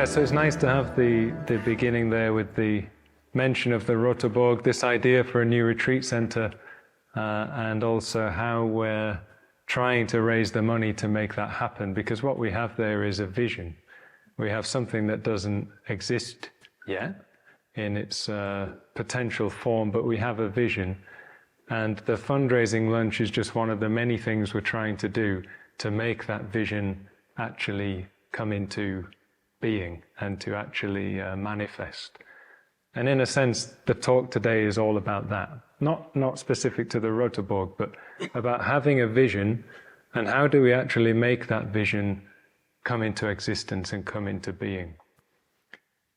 so it's nice to have the beginning there with the mention of the Roteborg, this idea for a new retreat center, and also how we're trying to raise the money to make that happen, because what we have there is a vision. We have something that doesn't exist yet in its potential form, but we have a vision. And the fundraising lunch is just one of the many things we're trying to do to make that vision actually come into being and to actually manifest. And in a sense, the talk today is all about that. Not specific to the Roteborg, but about having a vision and how do we actually make that vision come into existence and come into being.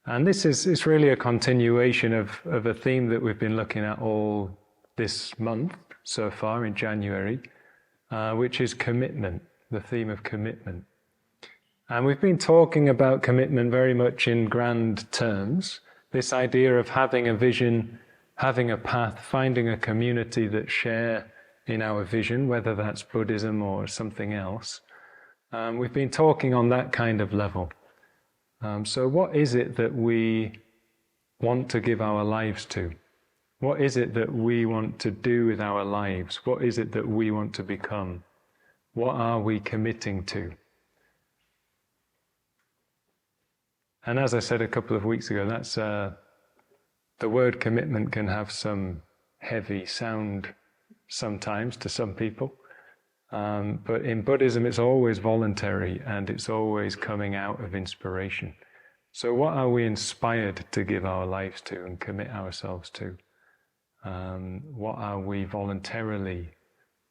And this is really a continuation of a theme that we've been looking at all this month so far in January, which is commitment, the theme of commitment. And we've been talking about commitment very much in grand terms, this idea of having a vision, having a path, finding a community that share in our vision, whether that's Buddhism or something else. We've been talking on that kind of level. So what is it that we want to give our lives to? What is it that we want to do with our lives? What is it that we want to become? What are we committing to? And as I said a couple of weeks ago, that's the word commitment can have some heavy sound sometimes to some people. But in Buddhism, it's always voluntary and it's always coming out of inspiration. So what are we inspired to give our lives to and commit ourselves to? What are we voluntarily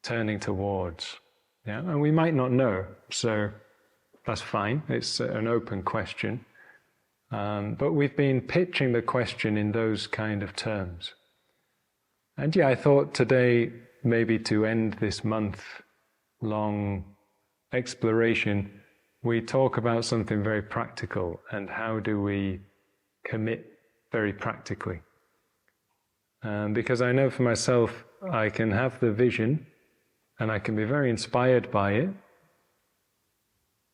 turning towards? Yeah? And we might not know, so that's fine. It's an open question. But we've been pitching the question in those kind of terms. And yeah, I thought today, maybe to end this month-long exploration, we talk about something very practical and how do we commit very practically. Because I know for myself, I can have the vision and I can be very inspired by it,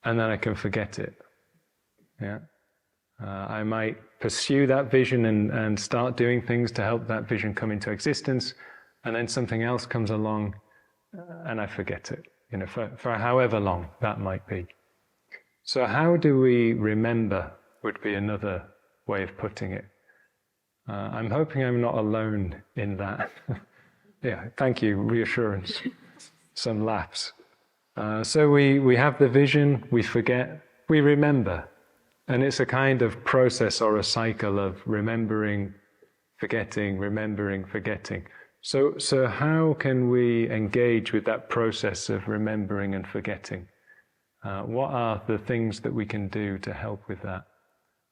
and then I can forget it. Yeah. I might pursue that vision and start doing things to help that vision come into existence, and then something else comes along and I forget it, for however long that might be. So how do we remember would be another way of putting it. I'm hoping I'm not alone in that. Yeah, thank you, reassurance, some laughs. So we have the vision, we forget, we remember. And it's a kind of process or a cycle of remembering, forgetting, remembering, forgetting. So how can we engage with that process of remembering and forgetting? What are the things that we can do to help with that?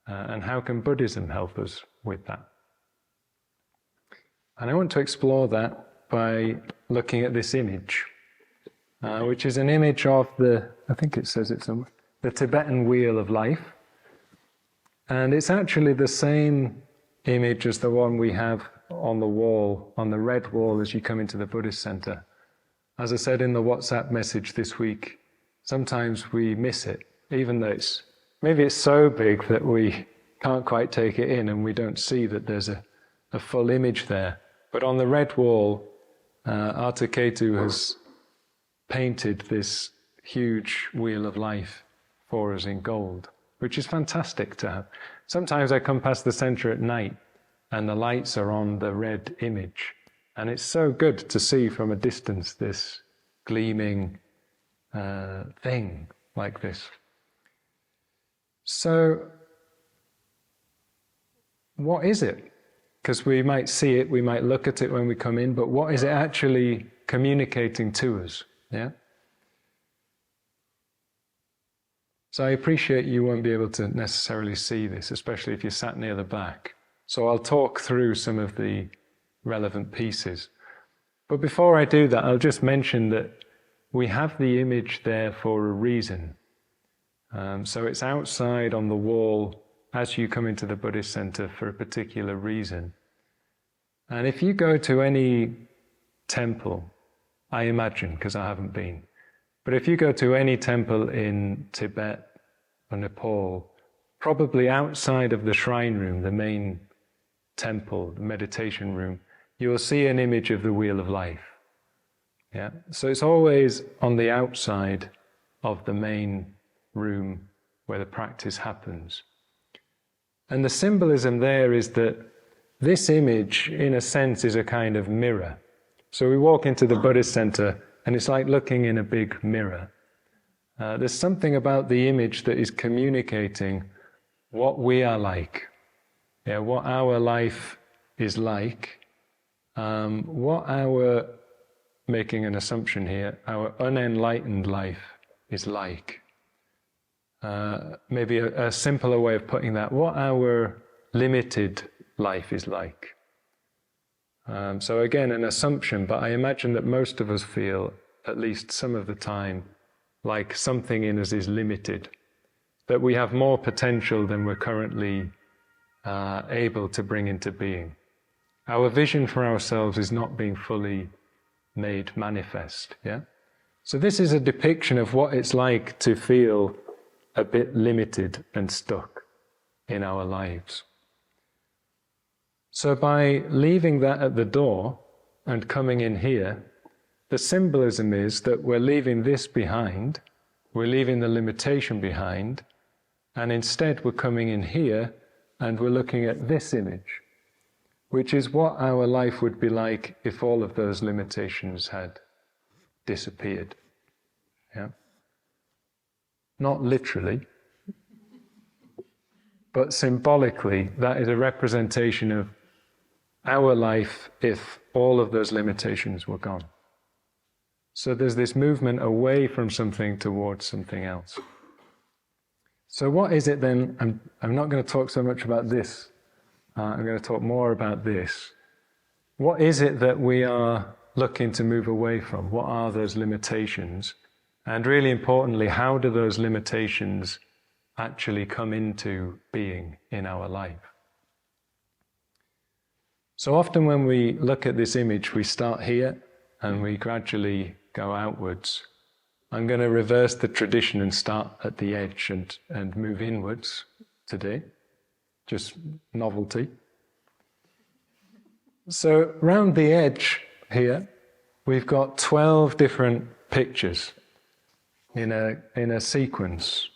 And how can Buddhism help us with that? And I want to explore that by looking at this image, which is an image of I think it says it somewhere, the Tibetan Wheel of Life. And it's actually the same image as the one we have on the wall, on the red wall as you come into the Buddhist center. As I said in the WhatsApp message this week, sometimes we miss it, even though maybe it's so big that we can't quite take it in and we don't see that there's a full image there. But on the red wall, Arta Ketu has painted this huge wheel of life for us in gold, which is fantastic to have. Sometimes I come past the center at night and the lights are on the red image. And it's so good to see from a distance this gleaming thing like this. So, what is it? Because we might see it, we might look at it when we come in, but what is it actually communicating to us? Yeah? So I appreciate you won't be able to necessarily see this, especially if you're sat near the back. So I'll talk through some of the relevant pieces. But before I do that, I'll just mention that we have the image there for a reason. So it's outside on the wall as you come into the Buddhist center for a particular reason. And if you go to any temple, I imagine, because I haven't been, but if you go to any temple in Tibet or Nepal, probably outside of the shrine room, the main temple, the meditation room, you will see an image of the Wheel of Life. Yeah? So it's always on the outside of the main room where the practice happens. And the symbolism there is that this image, in a sense, is a kind of mirror. So we walk into the Buddhist center, and it's like looking in a big mirror. There's something about the image that is communicating what we are like, what our life is like, what our, making an assumption here, our unenlightened life is like. Maybe a simpler way of putting that, what our limited life is like. So again, an assumption, but I imagine that most of us feel, at least some of the time, like something in us is limited, that we have more potential than we're currently able to bring into being. Our vision for ourselves is not being fully made manifest, yeah? So this is a depiction of what it's like to feel a bit limited and stuck in our lives. So by leaving that at the door and coming in here, the symbolism is that we're leaving this behind, we're leaving the limitation behind, and instead we're coming in here and we're looking at this image, which is what our life would be like if all of those limitations had disappeared. Yeah? Not literally, but symbolically, that is a representation of our life if all of those limitations were gone. So there's this movement away from something towards something else. So what is it then? I'm not going to talk so much about this. I'm going to talk more about this. What is it that we are looking to move away from? What are those limitations? And really importantly, how do those limitations actually come into being in our life? So often when we look at this image, we start here and we gradually go outwards. I'm going to reverse the tradition and start at the edge and move inwards today. Just novelty. So round the edge here, we've got 12 different pictures in a sequence.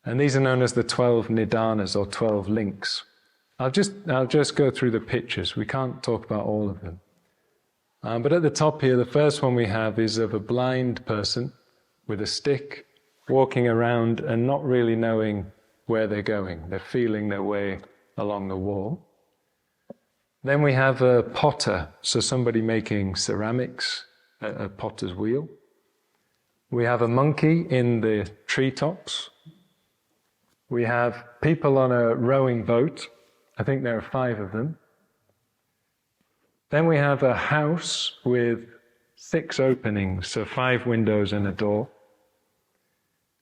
And these are known as the 12 nidanas, or 12 links. I'll just go through the pictures. We can't talk about all of them. But at the top here, the first one we have is of a blind person with a stick, walking around and not really knowing where they're going. They're feeling their way along the wall. Then we have a potter, so somebody making ceramics, a potter's wheel. We have a monkey in the treetops. We have people on a rowing boat. I think there are 5 of them. Then we have a house with 6 openings, so 5 windows and a door.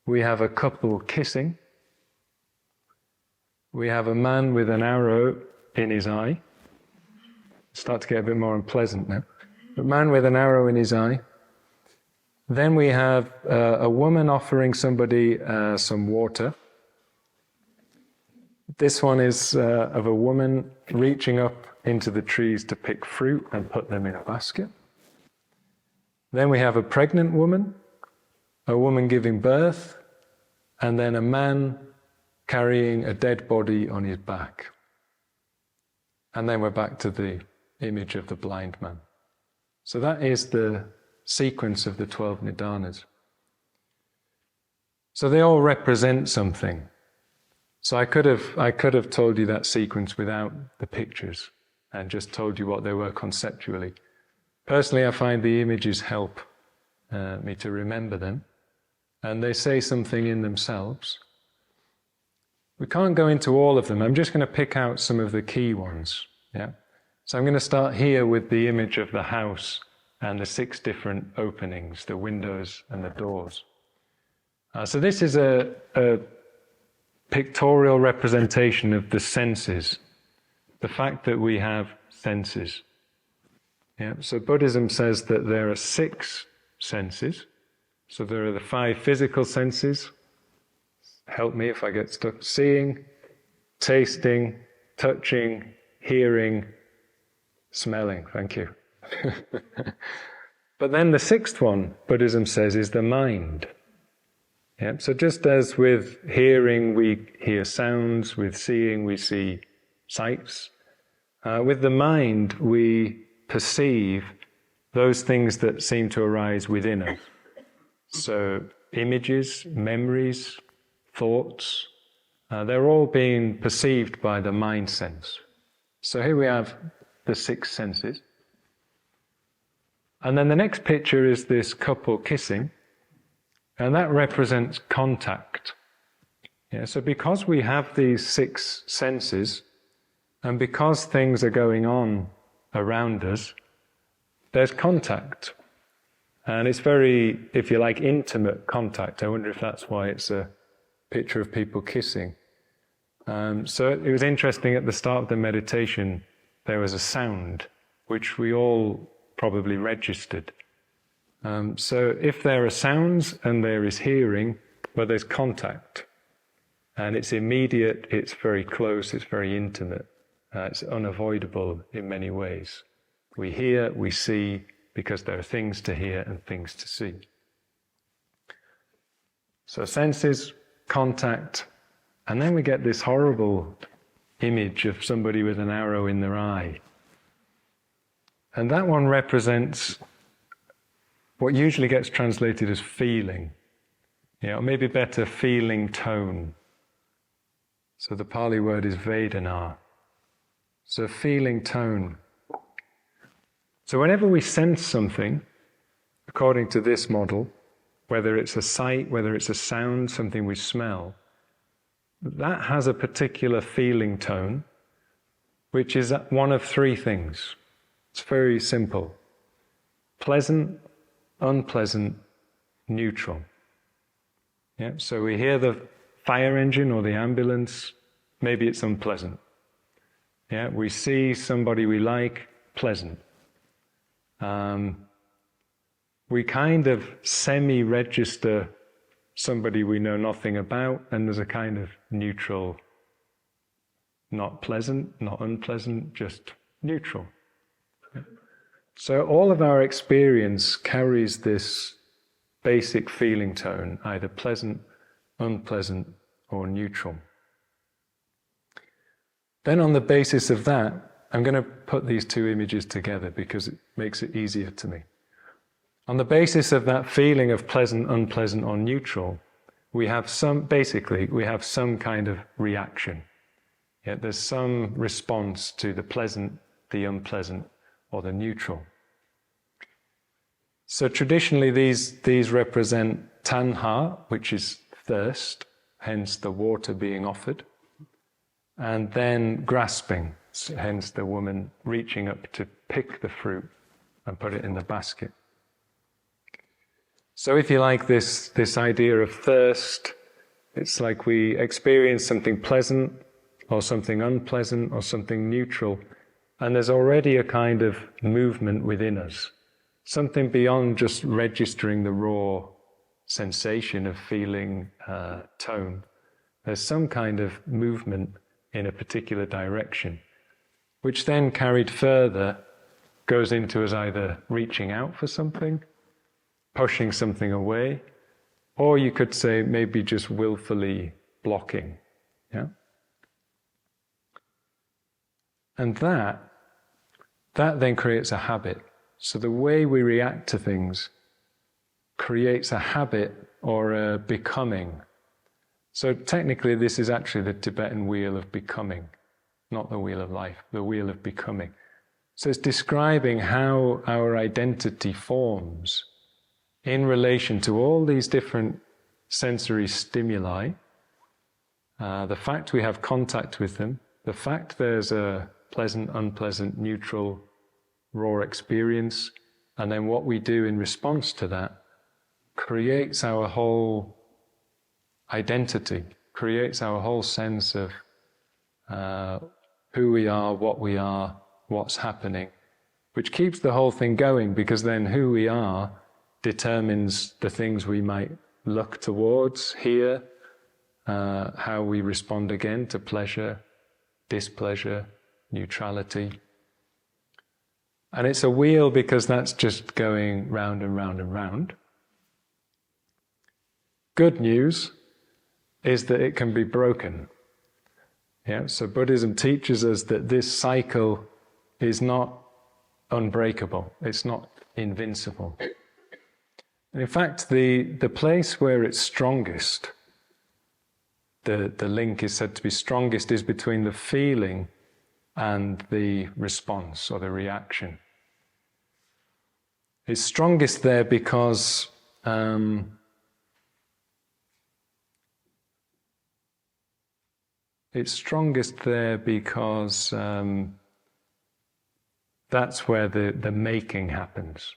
We have a couple kissing. We have a man with an arrow in his eye. Start to get a bit more unpleasant now. A man with an arrow in his eye. Then we have a woman offering somebody some water. This one is of a woman reaching up into the trees to pick fruit and put them in a basket. Then we have a pregnant woman, a woman giving birth, and then a man carrying a dead body on his back. And then we're back to the image of the blind man. So that is the sequence of the 12 nidanas. So they all represent something. So I could have told you that sequence without the pictures and just told you what they were conceptually. Personally, I find the images help me to remember them, and they say something in themselves. We can't go into all of them. I'm just going to pick out some of the key ones. Yeah. So I'm going to start here with the image of the house and the 6 different openings, the windows and the doors. So this is a pictorial representation of the senses, the fact that we have senses. Yeah? So Buddhism says that there are 6 senses. So there are the 5 physical senses, help me if I get stuck. Seeing, tasting, touching, hearing, smelling. Thank you. But then the sixth one, Buddhism says, is the mind. Yeah? So just as with hearing we hear sounds, with seeing we see sights, with the mind we perceive those things that seem to arise within us. So images, memories, thoughts, they're all being perceived by the mind sense. So here we have the six senses. And then the next picture is this couple kissing, and that represents contact. Yeah, so because we have these six senses, and because things are going on around us, there's contact. And it's very, if you like, intimate contact. I wonder if that's why it's a picture of people kissing. So it was interesting, at the start of the meditation, there was a sound, which we all probably registered. So if there are sounds and there is hearing, well, there's contact. And it's immediate, it's very close, it's very intimate. It's unavoidable in many ways. We hear, we see, because there are things to hear and things to see. So senses, contact, and then we get this horrible image of somebody with an arrow in their eye. And that one represents what usually gets translated as feeling. Or maybe better, feeling tone. So the Pali word is Vedana. So feeling tone. So whenever we sense something, according to this model, whether it's a sight, whether it's a sound, something we smell, that has a particular feeling tone, which is one of three things. It's very simple. Pleasant, unpleasant, neutral. Yeah? So we hear the fire engine or the ambulance, maybe it's unpleasant. Yeah? We see somebody we like, pleasant. We kind of semi-register somebody we know nothing about, and there's a kind of neutral, not pleasant, not unpleasant, just neutral. So all of our experience carries this basic feeling tone, either pleasant, unpleasant, or neutral. Then on the basis of that, I'm going to put these two images together because it makes it easier to me. On the basis of that feeling of pleasant, unpleasant, or neutral, we have some kind of reaction. Yeah, there's some response to the pleasant, the unpleasant, or the neutral. So traditionally these represent tanha, which is thirst, hence the water being offered, and then grasping, hence the woman reaching up to pick the fruit and put it in the basket. So if you like this idea of thirst, it's like we experience something pleasant or something unpleasant or something neutral, and there's already a kind of movement within us, something beyond just registering the raw sensation of feeling tone. There's some kind of movement in a particular direction, which then carried further goes into us either reaching out for something, pushing something away, or you could say maybe just willfully blocking. Yeah? And that then creates a habit. So the way we react to things creates a habit or a becoming. So technically this is actually the Tibetan wheel of becoming, not the wheel of life, the wheel of becoming. So it's describing how our identity forms in relation to all these different sensory stimuli, the fact we have contact with them, the fact there's a pleasant, unpleasant, neutral, raw experience, and then what we do in response to that creates our whole identity, creates our whole sense of who we are, what's happening, which keeps the whole thing going, because then who we are determines the things we might look towards, hear, how we respond again to pleasure, displeasure, neutrality. And it's a wheel because that's just going round and round and round. Good news is that it can be broken. Yeah, so Buddhism teaches us that this cycle is not unbreakable, it's not invincible. And in fact, the place where it's strongest, the link is said to be strongest, is between the feeling and the response or the reaction. It's strongest there because that's where the making happens.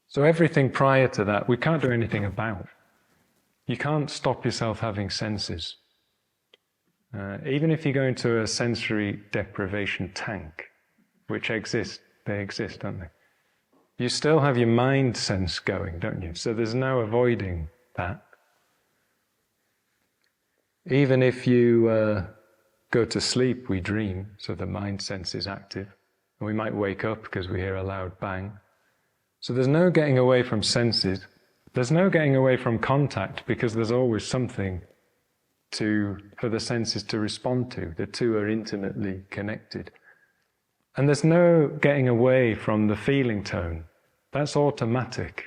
So everything prior to that, we can't do anything about. You can't stop yourself having senses. Even if you go into a sensory deprivation tank, which exists, they exist, don't they? You still have your mind sense going, don't you? So there's no avoiding that. Even if you go to sleep, we dream, so the mind sense is active. And we might wake up because we hear a loud bang. So there's no getting away from senses. There's no getting away from contact because there's always something for the senses to respond to. The two are intimately connected. And there's no getting away from the feeling tone. That's automatic.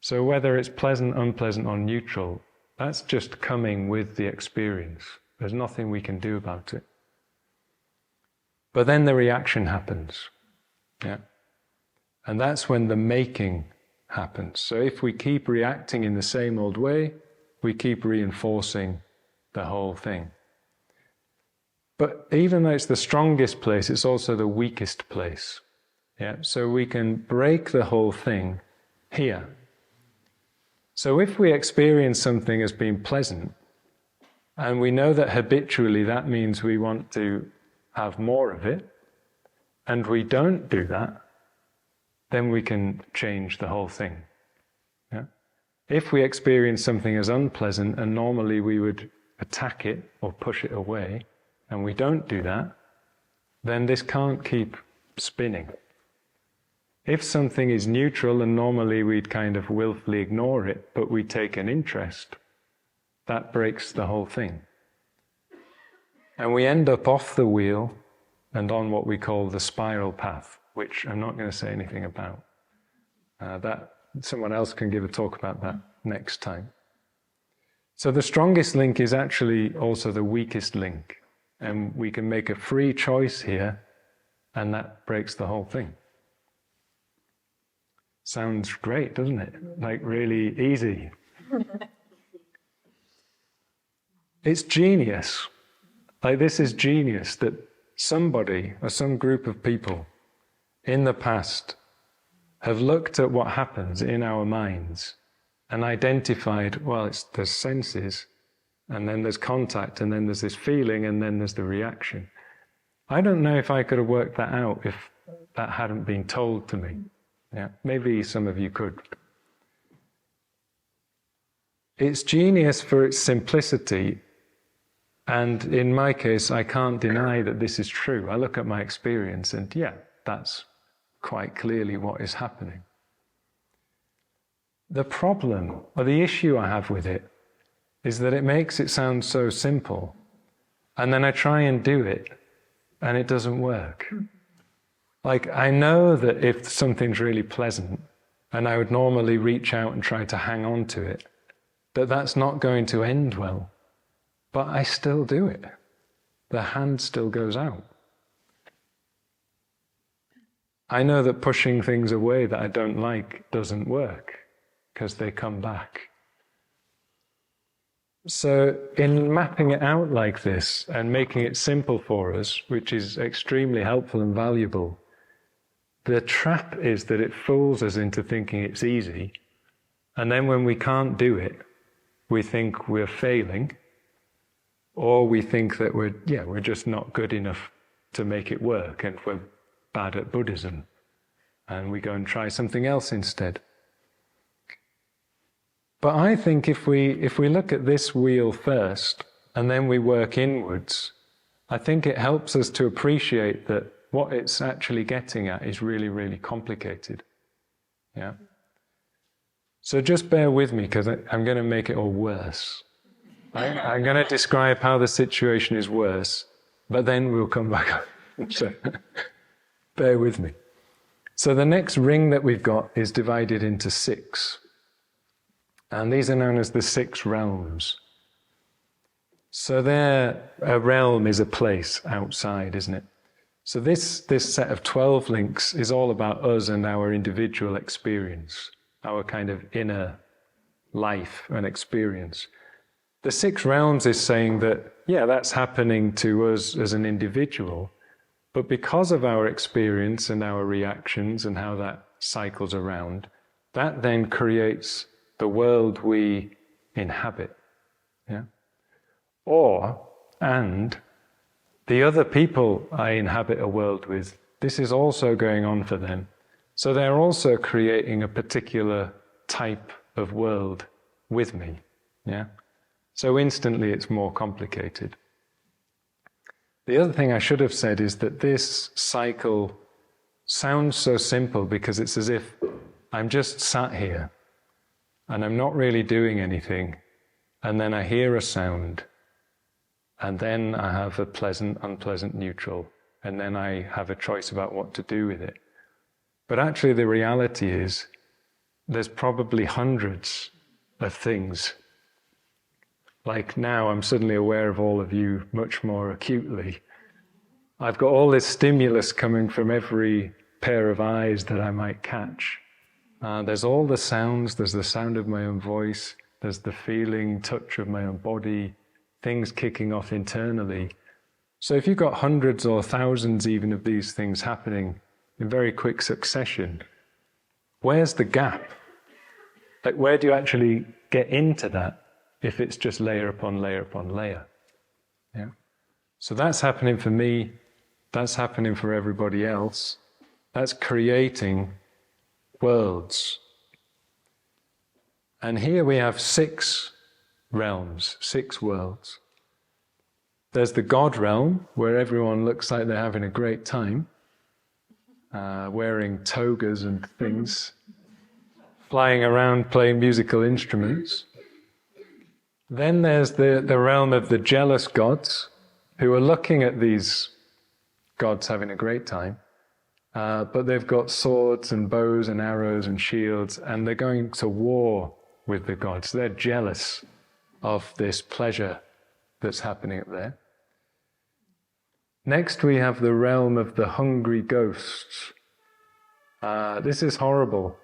So whether it's pleasant, unpleasant, or neutral, that's just coming with the experience. There's nothing we can do about it. But then the reaction happens. Yeah. And that's when the making happens. So if we keep reacting in the same old way, we keep reinforcing the whole thing. But even though it's the strongest place, it's also the weakest place. Yeah? So we can break the whole thing here. So if we experience something as being pleasant, and we know that habitually that means we want to have more of it, and we don't do that, then we can change the whole thing. Yeah? If we experience something as unpleasant, and normally we would attack it or push it away, and we don't do that, then this can't keep spinning. If something is neutral, and normally we'd kind of willfully ignore it, but we take an interest, that breaks the whole thing. And we end up off the wheel and on what we call the spiral path, which I'm not going to say anything about. That someone else can give a talk about that next time. So the strongest link is actually also the weakest link. And we can make a free choice here, and that breaks the whole thing. Sounds great, doesn't it? Like really easy. It's genius. Like this is genius that somebody or some group of people in the past have looked at what happens in our minds and identified, well, there's senses, and then there's contact, and then there's this feeling, and then there's the reaction. I don't know if I could have worked that out if that hadn't been told to me. Yeah, maybe some of you could. It's genius for its simplicity, and in my case, I can't deny that this is true. I look at my experience, and yeah, that's quite clearly what is happening. The problem, or the issue I have with it, is that it makes it sound so simple, and then I try and do it, and it doesn't work. Like, I know that if something's really pleasant, and I would normally reach out and try to hang on to it, that's not going to end well. But I still do it. The hand still goes out. I know that pushing things away that I don't like doesn't work, because they come back. So in mapping it out like this and making it simple for us, which is extremely helpful and valuable, the trap is that it fools us into thinking it's easy, and then when we can't do it, we think we're failing, or we think that we're just not good enough to make it work, and we're bad at Buddhism, and we go and try something else instead. But I think if we look at this wheel first and then we work inwards, I think it helps us to appreciate that what it's actually getting at is really, really complicated. Yeah. So just bear with me, because I'm going to make it all worse. I'm going to describe how the situation is worse, but then we'll come back up. So bear with me. So the next ring that we've got is divided into 6. And these are known as the 6 realms. So a realm is a place outside, isn't it? So this set of 12 links is all about us and our individual experience, our kind of inner life and experience. The 6 realms is saying that, yeah, that's happening to us as an individual, but because of our experience and our reactions and how that cycles around, that then creates the world we inhabit. Yeah? And the other people I inhabit a world with, this is also going on for them. So they're also creating a particular type of world with me. Yeah? So instantly it's more complicated. The other thing I should have said is that this cycle sounds so simple because it's as if I'm just sat here and I'm not really doing anything, and then I hear a sound, and then I have a pleasant, unpleasant, neutral, and then I have a choice about what to do with it. But actually the reality is there's probably hundreds of things. Like now I'm suddenly aware of all of you much more acutely. I've got all this stimulus coming from every pair of eyes that I might catch. There's all the sounds, there's the sound of my own voice, there's the feeling, touch of my own body, things kicking off internally. So if you've got hundreds or thousands even of these things happening in very quick succession, where's the gap? Like, where do you actually get into that if it's just layer upon layer upon layer? Yeah. So that's happening for me, that's happening for everybody else. That's creating worlds. And here we have 6 realms, 6 worlds. There's the God realm, where everyone looks like they're having a great time, wearing togas and things, flying around playing musical instruments. Then there's the realm of the jealous gods, who are looking at these gods having a great time, but they've got swords and bows and arrows and shields, and they're going to war with the gods. They're jealous of this pleasure that's happening up there. Next we have the realm of the hungry ghosts. This is horrible.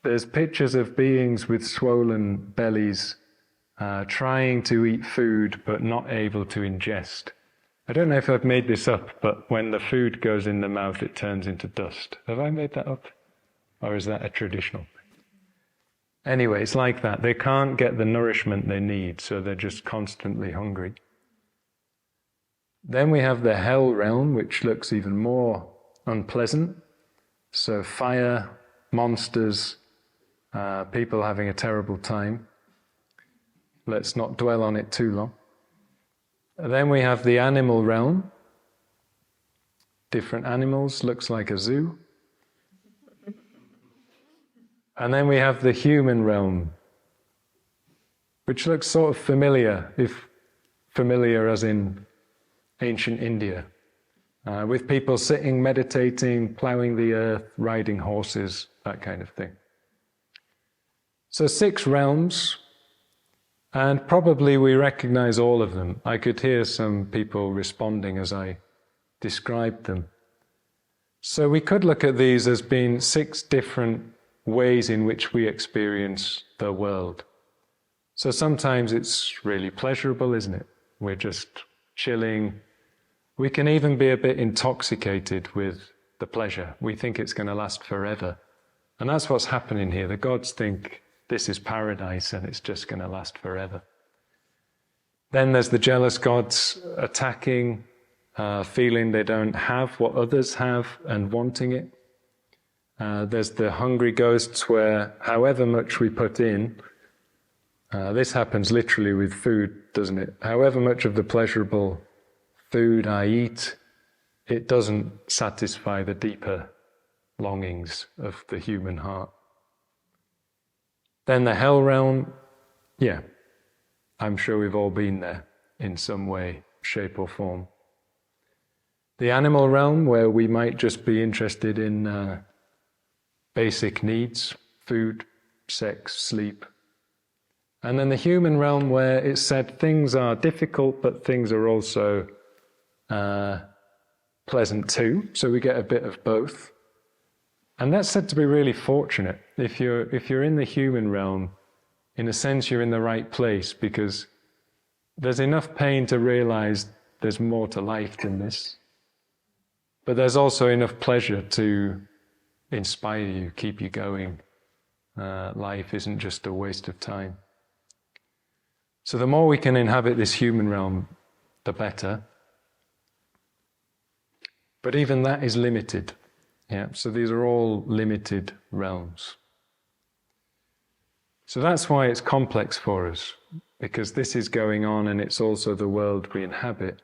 There's pictures of beings with swollen bellies trying to eat food but not able to ingest. I don't know if I've made this up, but when the food goes in the mouth, it turns into dust. Have I made that up? Or is that a traditional thing? Anyway, it's like that. They can't get the nourishment they need, so they're just constantly hungry. Then we have the hell realm, which looks even more unpleasant. So fire, monsters, people having a terrible time. Let's not dwell on it too long. Then we have the animal realm. Different animals, looks like a zoo. And then we have the human realm, which looks sort of familiar, if familiar as in ancient India, with people sitting, meditating, ploughing the earth, riding horses, that kind of thing. So 6 realms, and probably we recognize all of them. I could hear some people responding as I described them. So we could look at these as being 6 different ways in which we experience the world. So sometimes it's really pleasurable, isn't it? We're just chilling. We can even be a bit intoxicated with the pleasure. We think it's going to last forever. And that's what's happening here. The gods think this is paradise and it's just going to last forever. Then there's the jealous gods attacking, feeling they don't have what others have and wanting it. There's the hungry ghosts where however much we put in, This happens literally with food, doesn't it? However much of the pleasurable food I eat, it doesn't satisfy the deeper longings of the human heart. Then the hell realm, yeah, I'm sure we've all been there in some way, shape or form. The animal realm, where we might just be interested in basic needs, food, sex, sleep. And then the human realm, where it's said things are difficult, but things are also pleasant too. So we get a bit of both. And that's said to be really fortunate. If you're in the human realm, in a sense you're in the right place, because there's enough pain to realize there's more to life than this. But there's also enough pleasure to inspire you, keep you going. Life isn't just a waste of time. So the more we can inhabit this human realm, the better. But even that is limited. Yeah, so these are all limited realms. So that's why it's complex for us, because this is going on and it's also the world we inhabit.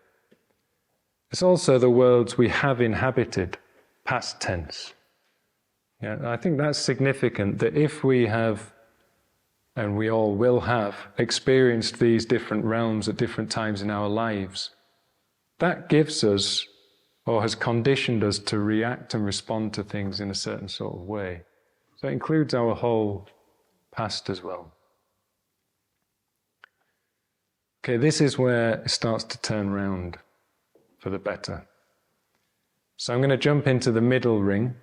It's also the worlds we have inhabited, past tense. Yeah, I think that's significant, that if we have, and we all will have, experienced these different realms at different times in our lives, that gives us, or has conditioned us to react and respond to things in a certain sort of way. So it includes our whole past as well. Okay, this is where it starts to turn round for the better. So I'm going to jump into the middle ring.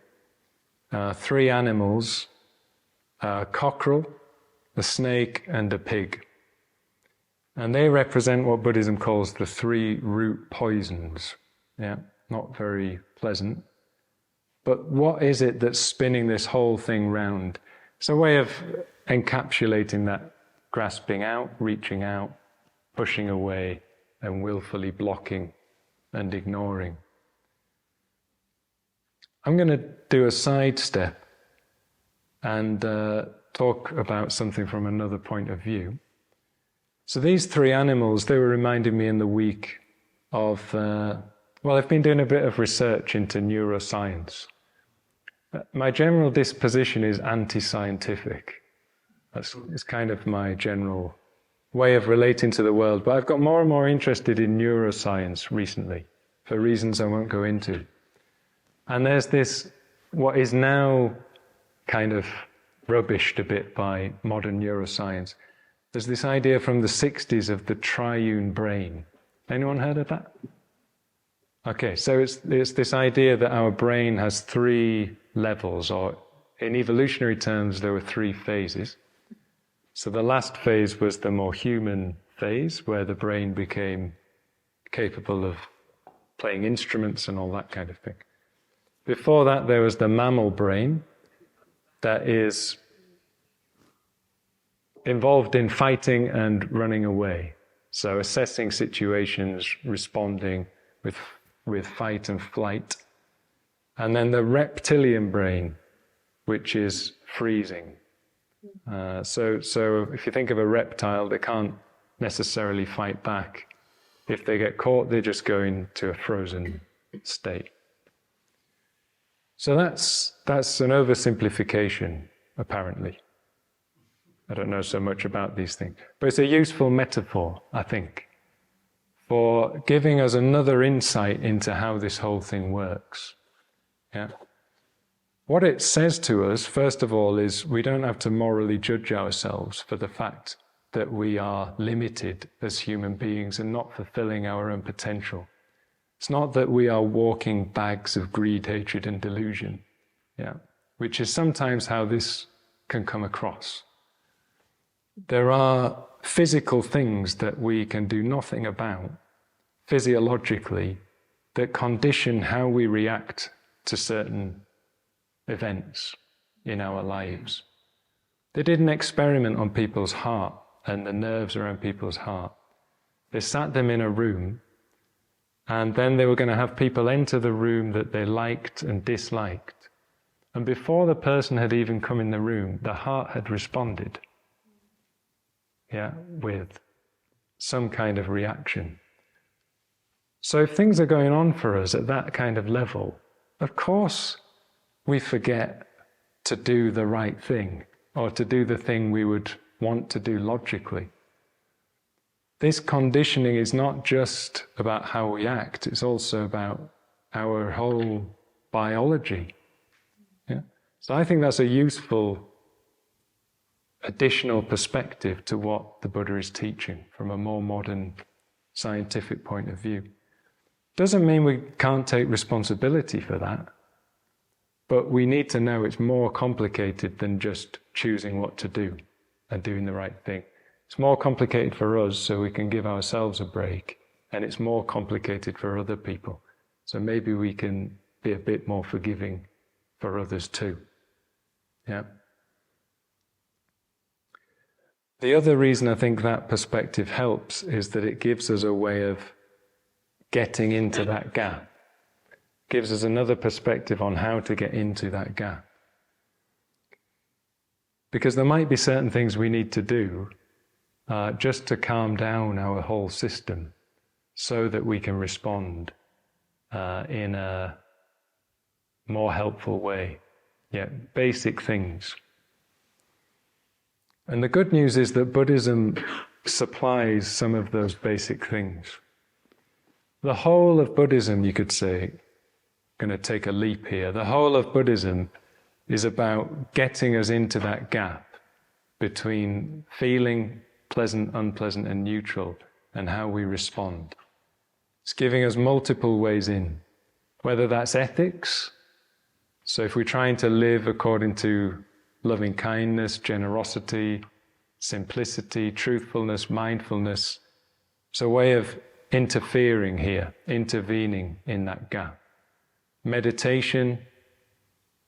3 animals, a cockerel, a snake and a pig. And they represent what Buddhism calls the 3 root poisons. Yeah, not very pleasant. But what is it that's spinning this whole thing round? It's a way of encapsulating that grasping out, reaching out, pushing away, and willfully blocking and ignoring. I'm going to do a sidestep and talk about something from another point of view. So these 3 animals, they were reminding me in the week of, I've been doing a bit of research into neuroscience. My general disposition is anti-scientific. It's kind of my general way of relating to the world, but I've got more and more interested in neuroscience recently, for reasons I won't go into. And there's this, what is now kind of rubbished a bit by modern neuroscience. There's this idea from the 60s of the triune brain. Anyone heard of that? Okay, so it's this idea that our brain has 3 levels, or in evolutionary terms, there were 3 phases. So the last phase was the more human phase, where the brain became capable of playing instruments and all that kind of thing. Before that, there was the mammal brain that is involved in fighting and running away. So assessing situations, responding with fight and flight. And then the reptilian brain, which is freezing. So if you think of a reptile, they can't necessarily fight back. If they get caught, they just go into a frozen state. So that's an oversimplification, apparently. I don't know so much about these things. But it's a useful metaphor, I think, for giving us another insight into how this whole thing works. Yeah. What it says to us, first of all, is we don't have to morally judge ourselves for the fact that we are limited as human beings and not fulfilling our own potential. It's not that we are walking bags of greed, hatred, and delusion, yeah, which is sometimes how this can come across. There are physical things that we can do nothing about, physiologically, that condition how we react to certain events in our lives. They did an experiment on people's heart and the nerves around people's heart. They sat them in a room, and then they were going to have people enter the room that they liked and disliked. And before the person had even come in the room, the heart had responded. yeah, with some kind of reaction. So if things are going on for us at that kind of level, of course we forget to do the right thing, or to do the thing we would want to do logically. This conditioning is not just about how we act, it's also about our whole biology. Yeah? So I think that's a useful additional perspective to what the Buddha is teaching from a more modern scientific point of view. Doesn't mean we can't take responsibility for that, but we need to know it's more complicated than just choosing what to do and doing the right thing. It's more complicated for us, so we can give ourselves a break, and it's more complicated for other people. So maybe we can be a bit more forgiving for others too. Yeah. The other reason I think that perspective helps is that it gives us a way of getting into that gap. Gives us another perspective on how to get into that gap. Because there might be certain things we need to do just to calm down our whole system so that we can respond in a more helpful way. Yeah, basic things. And the good news is that Buddhism supplies some of those basic things. The whole of Buddhism, you could say, I'm going to take a leap here, the whole of Buddhism is about getting us into that gap between feeling pleasant, unpleasant, and neutral, and how we respond. It's giving us multiple ways in, whether that's ethics. So if we're trying to live according to loving kindness, generosity, simplicity, truthfulness, mindfulness, it's a way of interfering here, intervening in that gap. Meditation,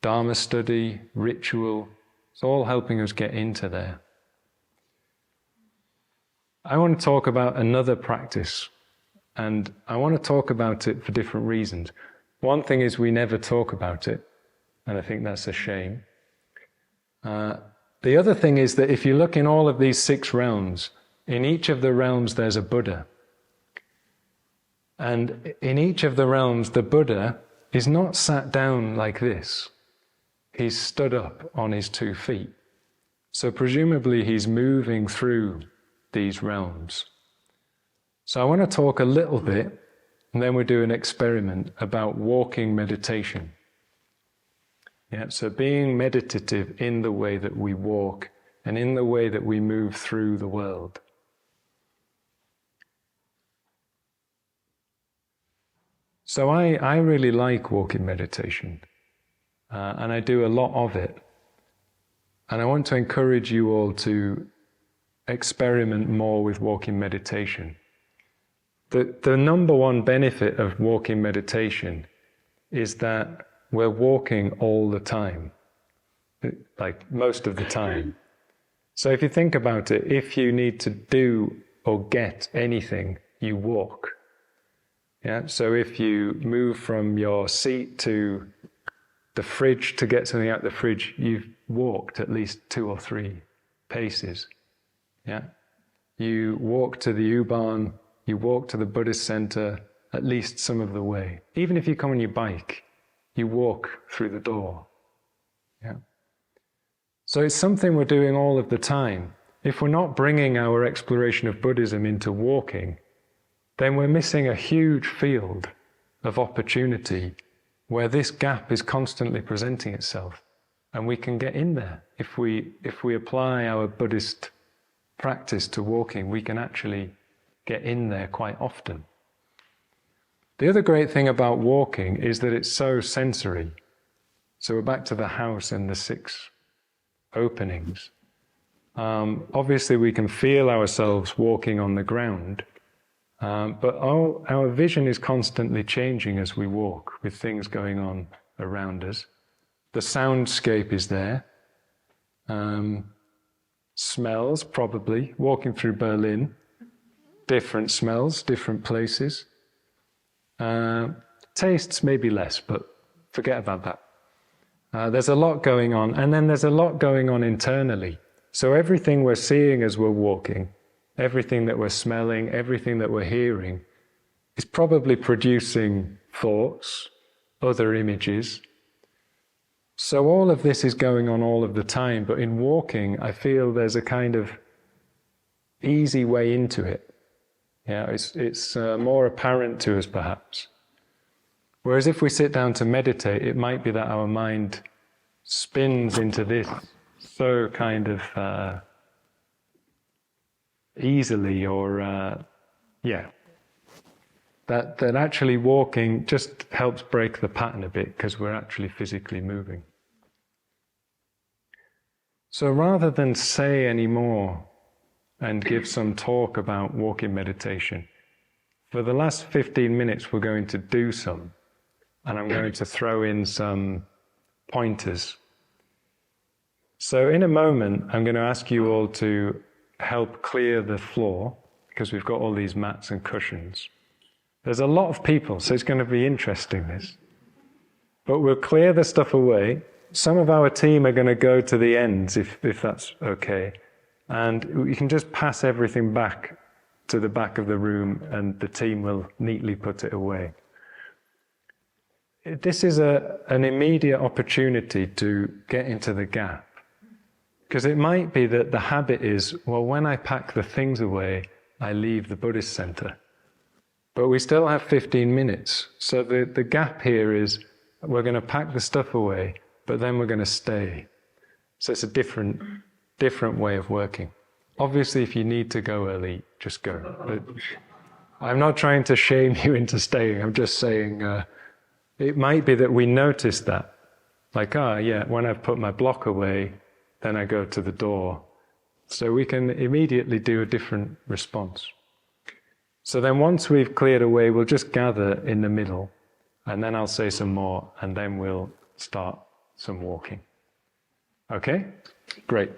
Dharma study, ritual, it's all helping us get into there. I want to talk about another practice, and I want to talk about it for different reasons. One thing is we never talk about it, and I think that's a shame. The other thing is that if you look in all of these 6 realms, in each of the realms there's a Buddha. And in each of the realms, the Buddha is not sat down like this. He's stood up on his 2 feet. So presumably he's moving through these realms. So I want to talk a little bit, and then we'll do an experiment about walking meditation. Yeah, so being meditative in the way that we walk and in the way that we move through the world. So I really like walking meditation, and I do a lot of it. And I want to encourage you all to experiment more with walking meditation. The number one benefit of walking meditation is that we're walking all the time, like most of the time. So if you think about it, if you need to do or get anything, you walk. Yeah. So if you move from your seat to the fridge to get something out of the fridge, you've walked at least 2 or 3 paces. Yeah. You walk to the U-Bahn, you walk to the Buddhist center at least some of the way. Even if you come on your bike, you walk through the door. Yeah. So it's something we're doing all of the time. If we're not bringing our exploration of Buddhism into walking, then we're missing a huge field of opportunity where this gap is constantly presenting itself. And we can get in there. If we apply our Buddhist practice to walking, we can actually get in there quite often. The other great thing about walking is that it's so sensory. So we're back to the house and the 6 openings. Obviously we can feel ourselves walking on the ground, but our vision is constantly changing as we walk, with things going on around us. The soundscape is there. Smells, probably. Walking through Berlin, different smells, different places. Tastes maybe less, but forget about that. There's a lot going on, and then there's a lot going on internally. So everything we're seeing as we're walking, everything that we're smelling, everything that we're hearing, is probably producing thoughts, other images. So all of this is going on all of the time, but in walking, I feel there's a kind of easy way into it. Yeah, it's more apparent to us perhaps. Whereas if we sit down to meditate, it might be that our mind spins into this so kind of easily, or that actually walking just helps break the pattern a bit because we're actually physically moving. So rather than say any more and give some talk about walking meditation, for the last 15 minutes we're going to do some, and I'm going to throw in some pointers. So in a moment I'm going to ask you all to help clear the floor, because we've got all these mats and cushions. There's a lot of people, so it's going to be interesting, this. But we'll clear the stuff away. Some of our team are going to go to the ends, if that's okay. And you can just pass everything back to the back of the room and the team will neatly put it away. This is an immediate opportunity to get into the gap. Because it might be that the habit is, well, when I pack the things away, I leave the Buddhist center. But we still have 15 minutes. So the gap here is, we're going to pack the stuff away, but then we're going to stay. So it's a different way of working. Obviously, if you need to go early, just go. But I'm not trying to shame you into staying. I'm just saying, it might be that we notice that. Like, when I've put my block away, then I go to the door. So we can immediately do a different response. So then once we've cleared away, we'll just gather in the middle, and then I'll say some more, and then we'll start some walking. Okay? Great.